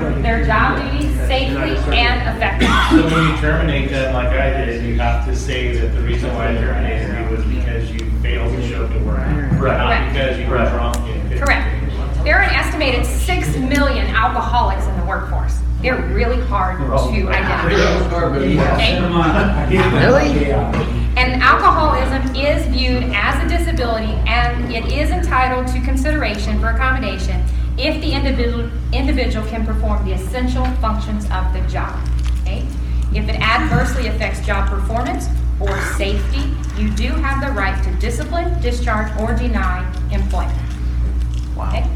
perform their job duties safely and effectively. So when you terminate them, like I did, you have to say that the reason why I terminated you was because you failed to show up to work. Right. Not because you were drunk. Correct. There are an estimated 6 million alcoholics in the workforce. They're really hard to identify. Okay? Really? And alcoholism is viewed as a disability, and it is entitled to consideration for accommodation if the individual can perform the essential functions of the job. Okay? If it adversely affects job performance or safety, you do have the right to discipline, discharge, or deny employment. Okay?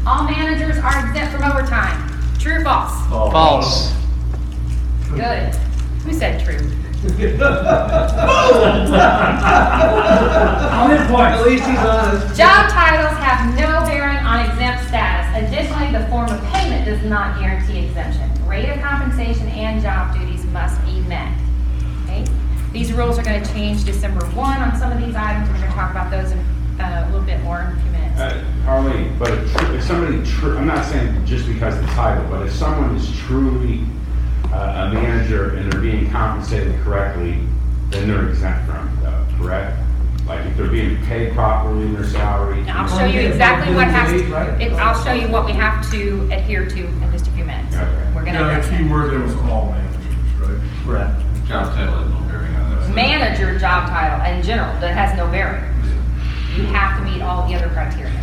All managers are exempt from overtime. True or false? False. Good. Who said true? On his point. At least he's honest. Job titles have no bearing on exempt status. Additionally, the form of payment does not guarantee exemption. Rate of compensation and job duties must be met. Okay? These rules are going to change December 1 on some of these items. We're going to talk about those in a little bit more in a few minutes. Harleen, but if somebody, I'm not saying just because of the title, but if someone is truly a manager and they're being compensated correctly, then they're exempt from it, though, correct? Like if they're being paid properly in their salary. Now, I'll show you exactly what has to, I'll show you what we have to adhere to in just a few minutes. Okay. We're going to Yeah, address the key that. word there was all managers, right? Right. Job title has no bearing on that. Manager job title in general, that has no bearing. You have to meet all the other criteria.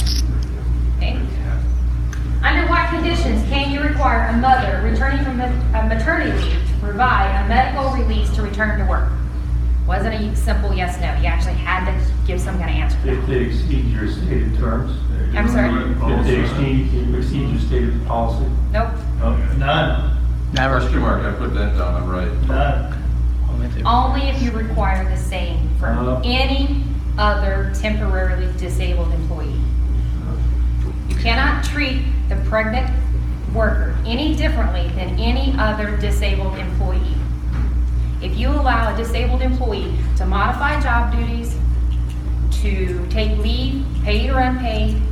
Okay? Under what conditions can you require a mother returning from a maternity leave to provide a medical release to return to work? Wasn't a simple yes, no. You actually had to give some kind of answer. If they exceed your stated terms. I'm sorry? If they exceed your stated policy. Nope. None. Never. Question mark, I put that down, I'm right. None. Only if you require the same from any other temporarily disabled employee. You cannot treat the pregnant worker any differently than any other disabled employee. If you allow a disabled employee to modify job duties, to take leave, paid or unpaid,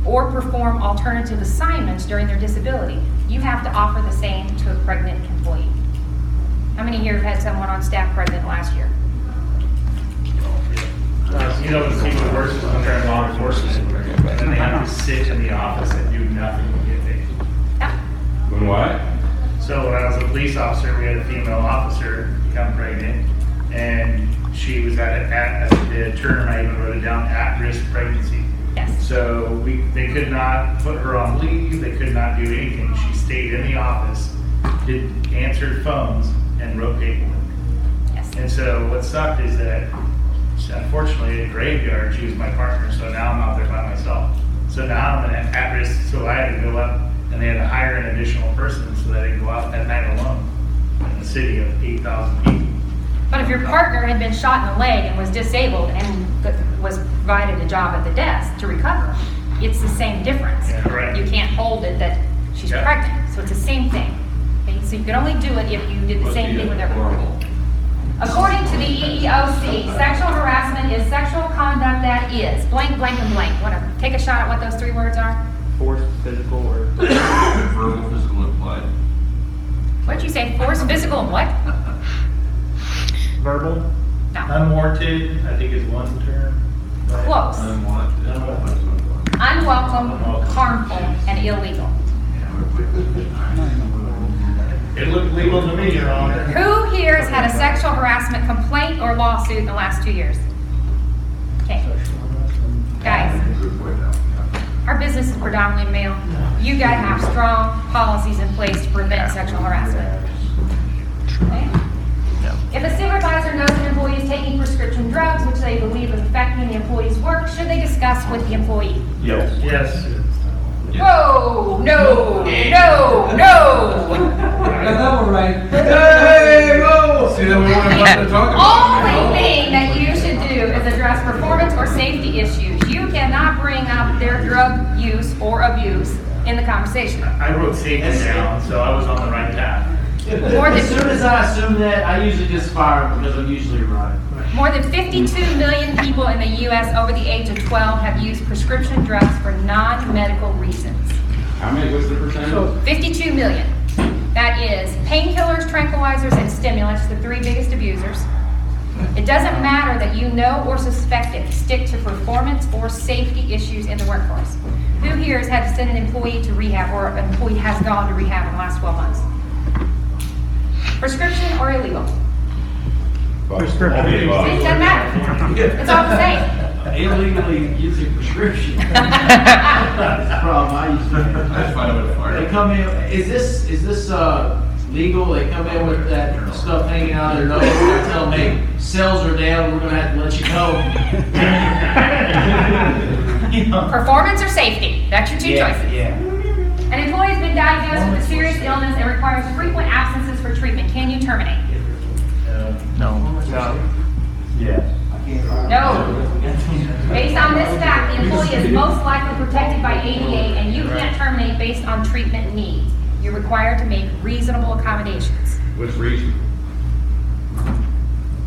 or perform alternative assignments during their disability, you have to offer the same to a pregnant employee. How many here have had someone on staff pregnant last year? You know, what's even worse is when they're in law enforcement, and they have to sit in the office and do nothing to get paid. Yeah. When what? So when I was a police officer, we had a female officer become pregnant, and she was at the term, I even wrote it down, at-risk pregnancy. Yes. So they could not put her on leave, they could not do anything. She stayed in the office, answered phones, and wrote paperwork. Yes. And so what sucked is that, unfortunately, at Graveyard, she was my partner, so now I'm out there by myself. So now I'm at risk, so I had to go up, and they had to hire an additional person so that I could go out at night alone in a city of 8,000 people. But if your partner had been shot in the leg and was disabled and was provided a job at the desk to recover, it's the same difference. Yeah, correct. You can't hold it that she's Yeah. pregnant, so it's the same thing. Okay? So you can only do it if you did the same thing with everyone. Horrible. According to the EEOC, sexual harassment is sexual conduct that is blank, blank, and blank. Want to take a shot at what those three words are? Force, physical, or. Verbal, physical, implied. What did you say? Force, physical, and what? Verbal. No. Unwarranted, I think is one term. Right? Close. Unwanted. Unwelcome, harmful, and illegal. It looked legal to me, Your Honor. Who here has had a sexual harassment complaint or lawsuit in the last 2 years? Okay. Guys, our business is predominantly male. You gotta have strong policies in place to prevent sexual harassment. Okay? If a supervisor knows an employee is taking prescription drugs, which they believe is affecting the employee's work, should they discuss with the employee? Yes. Yes. Whoa, no, no, no. Got that one right. Hey, whoa! See, then we want to talk about. Only thing that you should do is address performance or safety issues. You cannot bring up their drug use or abuse in the conversation. I wrote safety down, so I was on the right path. More As than, soon as I assume that, I usually just fire them because I'm usually right. more than 52 million people in the U.S. over the age of 12 have used prescription drugs for non-medical reasons. How many, what's the percentage? 52 million. That is painkillers, tranquilizers, and stimulants, the three biggest abusers. It doesn't matter that you know or suspect it. Stick to performance or safety issues in the workforce. Who here has had to send an employee to rehab or an employee has gone to rehab in the last 12 months? Prescription or illegal? Prescription. It doesn't matter. It's all the same. Illegally using prescription. That's the problem I used to have. Let's find out what fire. They come in, is this legal? They come in with that stuff hanging out of their nose, they tell them, hey, sales are down, we're gonna have to let you go. You know? Performance or safety? That's your two choices. Yeah. An employee has been diagnosed with a serious illness and requires frequent absences for treatment. Can you terminate? Yes. No. Based on this fact, the employee is most likely protected by ADA and you can't terminate based on treatment needs. You're required to make reasonable accommodations. What's reasonable?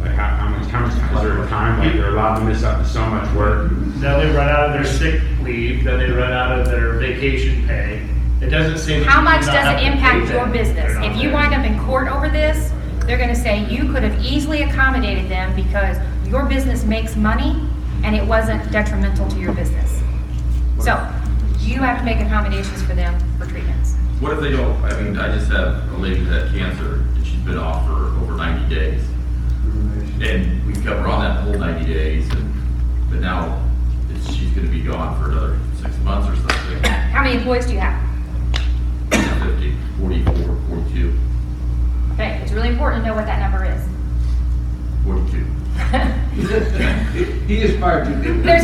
Like how much, is there a time, like they're allowed to miss up to so much work? Now they run out of their sick leave, then they run out of their vacation pay. It doesn't say. that How you much do not does have it to pay impact them your if business? they're not If you there. wind up in court over this, they're gonna say you could have easily accommodated them because your business makes money and it wasn't detrimental to your business. So, you have to make accommodations for them for treatments. What if they don't, I mean, I just have a lady that had cancer, and she's been off for over 90 days. And we kept her on that whole 90 days, but now she's gonna be gone for another 6 months or something. How many employees do you have? 50, 44, 42, Okay, it's really important to know what that number is. 42. He is fired too. There's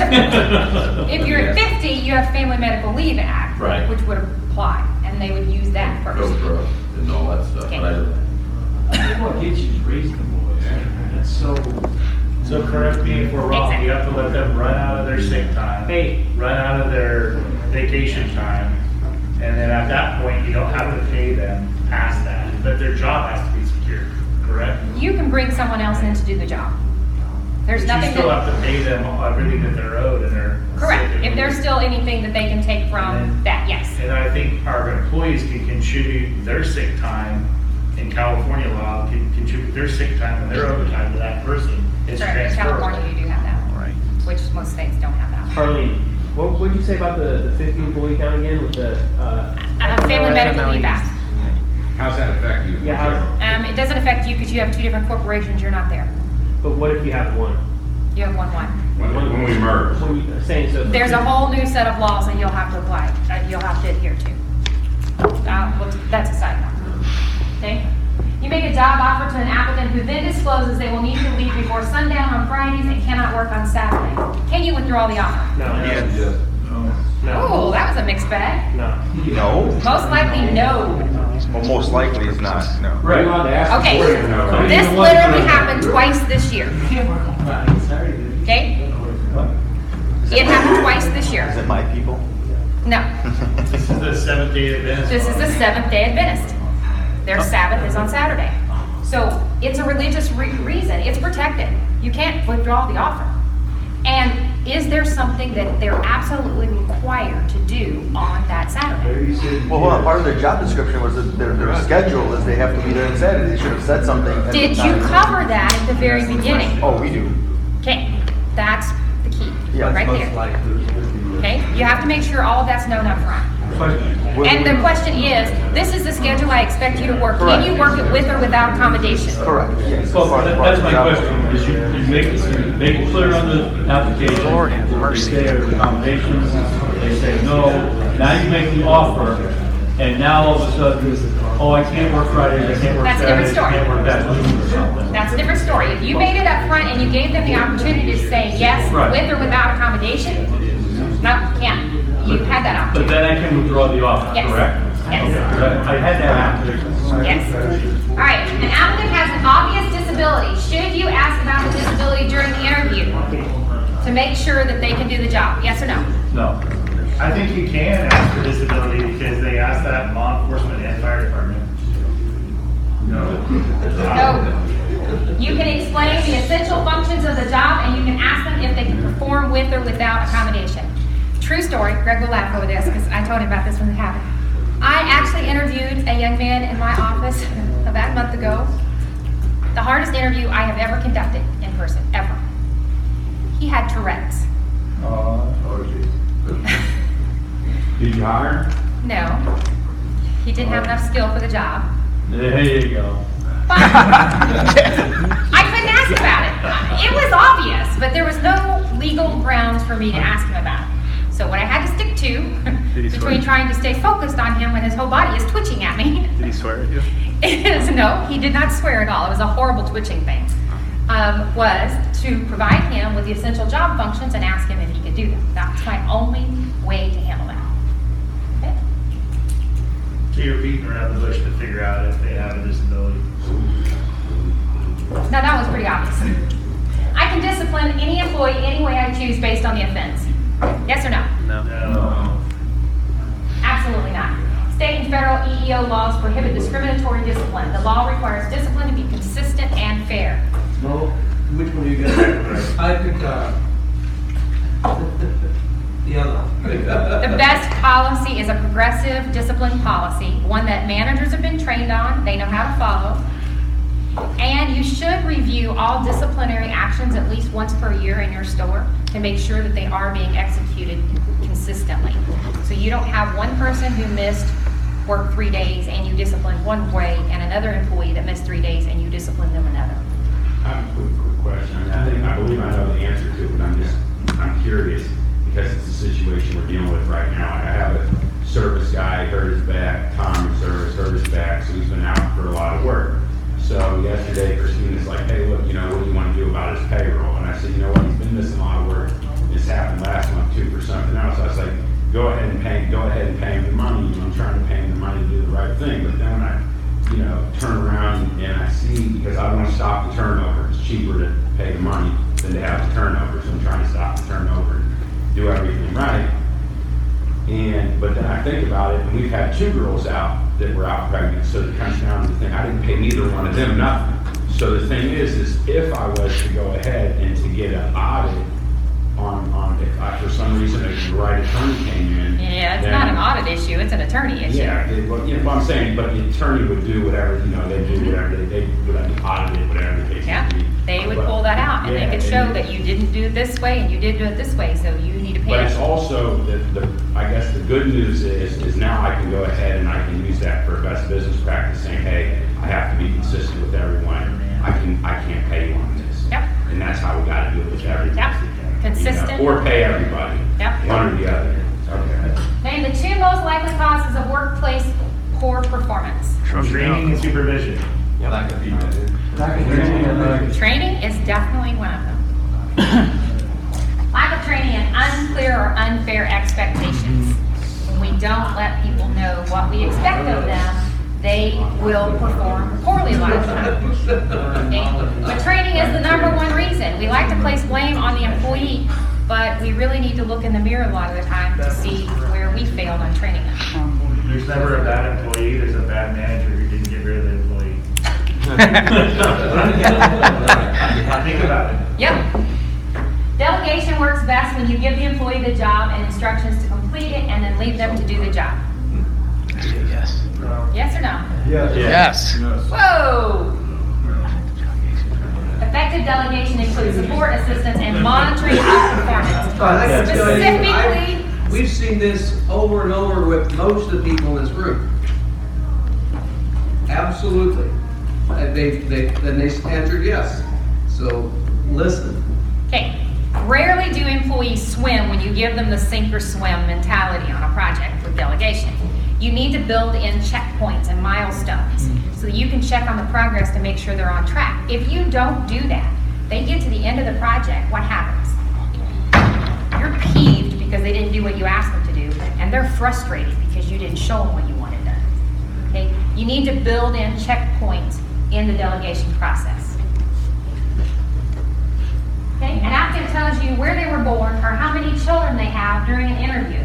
if you're at 50, you have Family Medical Leave Act, Right. which would apply, and they would use that first. Cobra and all that stuff, but I think what gets you is reasonable. That's so. So correct me if we're wrong, you have to let them run out of their sick time, run out of their vacation time, and then at that point, you don't have to pay them past that, but their job has to be secure, correct? You can bring someone else in to do the job. There's But nothing you still that, have to pay them everything that they're owed and they're. correct, sick if and there's leave. still anything that they can take from that, yes. And I think our employees can contribute their sick time, in California law, can contribute their sick time and their overtime to that person. It's Correct, in transferable. California, you do have that. Right. Which most states don't have that. Harleen, what would you say about the 50 employee count again with the, Family Medical Leave Act. How's that affect you? Yeah, It doesn't affect you because you have two different corporations, you're not there. but what if you have one? You have one. When we merge. When you saying so. There's a whole new set of laws that you'll have to apply, you'll have to adhere to. Well, that's a side note. Okay? You make a job offer to an applicant who then discloses they will need to leave before sundown on Fridays and cannot work on Saturday. Can you withdraw the offer? No. No. Oh, that was a mixed bag. No. No. Most likely, no. Well, most likely it's not, no. Right. Okay, this literally happened twice this year. Okay? It happened twice this year. Is it my people? No, This is the Seventh Day Adventist. this is the Seventh Day Adventist. Their Sabbath is on Saturday. So it's a religious reason. It's protected. You can't withdraw the offer. And is there something that they're absolutely required to do on that Saturday? Well, hold on, part of their job description was that their schedule is they have to be there on Saturday. They should have said something. at the Did you time. cover that at the very beginning? Oh, we do. Okay, that's the key, Yeah. right there. Okay, you have to make sure all of that's known up front. And the question is, this is the schedule I expect you to work. Can you work it with or without accommodation? Correct, yes. Well, that's my question, is you make it clear on the application. Lord have mercy. They say there's accommodations, they say no, now you make the offer, and now all of a sudden, oh, I can't work Fridays, I can't work That's a different Saturdays, I story. can't work that or something. That's a different story. If you made it up front and you gave them the opportunity to say yes, Right. with or without accommodation, no, can't. You had that But opportunity. then I can withdraw the offer, Yes. correct? Yes. Okay, I had that happen. Yes. All right, an applicant has an obvious disability. Should you ask about the disability during the interview to make sure that they can do the job? Yes or no? No. I think you can ask for disability because they ask that in law enforcement and fire department. No. You can explain the essential functions of the job and you can ask them if they can perform with or without accommodation. True story, Greg will laugh over this because I told him about this when it happened. I actually interviewed a young man in my office about a month ago. The hardest interview I have ever conducted in person, ever. He had Tourette's. Did you hire him? No, he didn't have enough skill for the job. There you go. But I couldn't ask about it. It was obvious, but there was no legal grounds for me to ask him about it. So what I had to stick to, between trying to stay focused on him when his whole body is twitching at me, Did he swear at you? is no, he did not swear at all. It was a horrible twitching thing. Was to provide him with the essential job functions and ask him if he could do them. That's my only way to handle that. Okay? So you're beating around the bush to figure out if they have a disability. Now that was pretty obvious. I can discipline any employee any way I choose based on the offense. Yes or no? No. Absolutely not. State and federal EEO laws prohibit discriminatory discipline. The law requires discipline to be consistent and fair. No, which one do you got? I think, the other. The best policy is a progressive discipline policy, one that managers have been trained on, they know how to follow. And you should review all disciplinary actions at least once per year in your store to make sure that they are being executed consistently. So you don't have one person who missed work 3 days and you discipline one way, and another employee that missed 3 days and you discipline them another. I have a quick question. I believe I know the answer to it, but I'm curious because it's a situation we're dealing with right now. I have a service guy, hurt his back, Tom in service, hurt his back, so he's been out for a lot of work. So yesterday, Christina's like, hey, look, what do you want to do about his payroll? And I said, you know what, he's been missing a lot of work. This happened last month too for something else. I was like, go ahead and pay him the money. I'm trying to pay him the money to do the right thing. But then when I turn around and I see, because I want to stop the turnover. It's cheaper to pay the money than to have the turnover. So I'm trying to stop the turnover and do everything right. But then I think about it, and we've had 2 girls out that were out pregnant. So it comes down to the thing, I didn't pay neither one of them nothing. So the thing is if I was to go ahead and to get an audit if for some reason the right attorney came in. Yeah, it's not an audit issue, it's an attorney issue. Yeah, what I'm saying, but the attorney would do whatever, they do whatever, they would be audited, whatever the case Yeah, may be. they would pull that out, and they could show that you didn't do it this way and you did do it this way, so you need to pay But it's it. also, I guess the good news is now I can go ahead and I can use that for best business practice, saying, hey, I have to be consistent with everyone. I can't pay you on this. Yep. And that's how we gotta do it with everything. Yep. Consistent. Or pay everybody. Yep. One or the other. Okay. Name the 2 most likely causes of workplace poor performance. Training and supervision. Training is definitely one of them. Lack of training and unclear or unfair expectations. When we don't let people know what we expect of them, they will perform poorly a lot of times. Okay? But training is the #1 reason. We like to place blame on the employee, but we really need to look in the mirror a lot of the time to see where we failed on training them. There's never a bad employee, there's a bad manager who didn't get rid of the employee. Think about it. Yep. Delegation works best when you give the employee the job and instructions to complete it and then leave them to do the job. Yes. Yes or no? Yes. Whoa! Effective delegation includes support, assistance, and monitoring of performance. I can tell you, Specifically, we've seen this over and over with most of the people in this group. Absolutely. And they answered yes. So, listen. okay, rarely do employees swim when you give them the sink or swim mentality on a project with delegation. You need to build in checkpoints and milestones so that you can check on the progress to make sure they're on track. If you don't do that, they get to the end of the project, what happens? You're peeved because they didn't do what you asked them to do, and they're frustrated because you didn't show them what you wanted done. Okay? You need to build in checkpoints in the delegation process. Okay? An applicant tells you where they were born or how many children they have during an interview.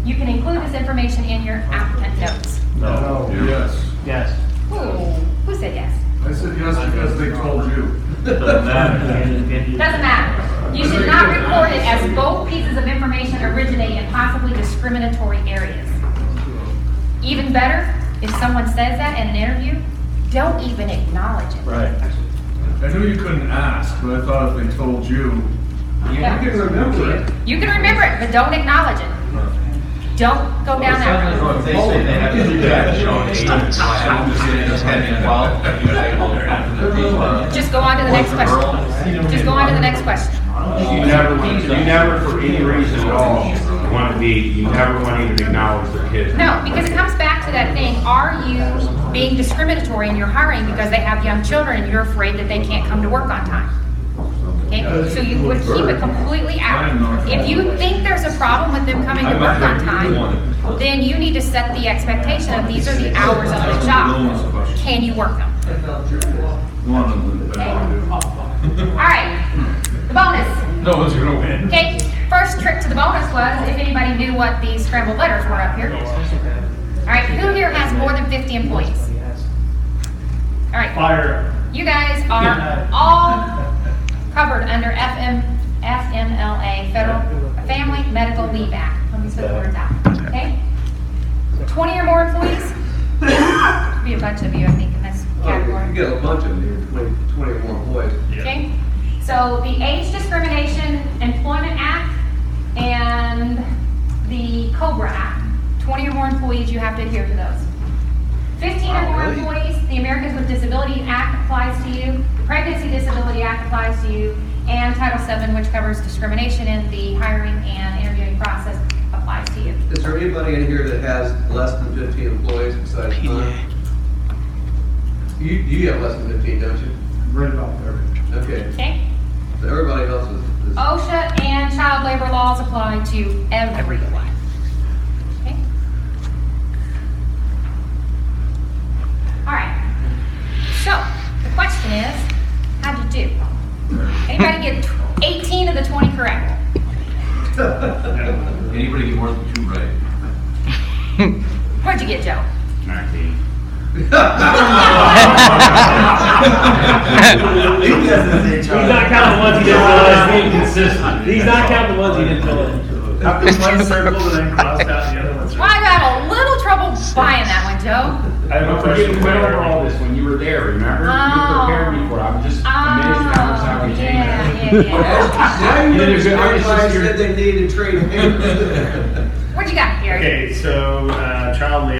You can include this information in your applicant notes. No. Yes. Yes. Who said yes? I said yes because they told you. Doesn't matter. Doesn't matter. You should not record it as both pieces of information originate in possibly discriminatory areas. Even better, if someone says that in an interview, don't even acknowledge it. Right. I knew you couldn't ask, but I thought if they told you, Yeah. you can remember it. You can remember it, but don't acknowledge it. Don't go down that road. If they say they have to do that, you know, 8, 10, 12, Just go on to the next question. Just go on to the next question. You never, for any reason at all, you never want to even acknowledge their kids. No, because it comes back to that thing, are you being discriminatory in your hiring because they have young children and you're afraid that they can't come to work on time? Okay, so you would keep it completely out. If you think there's a problem with them coming to work on time, then you need to set the expectation of these are the hours of the job. Can you work them? All right, the bonus. No one's gonna win. Okay, first trick to the bonus was if anybody knew what these scrambled letters were up here. All right, who here has more than 50 employees? All right, Fire. you guys are all covered under FMLA, Federal Family Medical Leave Act. Let me spit the words out, okay? 20 or more employees? Could be a bunch of you, I think, in this category. You get a bunch of them, 20 or more employees. Okay, so the Age Discrimination Employment Act and the COBRA Act, 20 or more employees, you have to adhere to those. 15 or more employees, the Americans with Disability Act applies to you, the Pregnancy Disability Act applies to you, and Title VII, which covers discrimination in the hiring and interviewing process, applies to you. Is there anybody in here that has less than 15 employees besides Con? You have less than 15, don't you? Right about there. Okay, Okay? so everybody else is OSHA and child labor laws apply to everyone. Okay? All right. So, the question is, how'd you do? Anybody get 18 of the 20 correct? Anybody get more than 2 right? What'd you get, Joe? 19. He doesn't say He's Charlie. not counting the ones he didn't fill in. Being consistent. He's not counting the ones he didn't fill in. After one circle and then crossed out the other ones. Well, I got a little trouble buying that one, Joe. I have a Don't forget question to for went over you. all this when you were there, remember? Oh. You prepared me for it. I'm just amazed at how much time we changed. Now you Yeah, there's understand good- why I it's just said they needed trade. What'd you got, Gary? Okay, so, child labor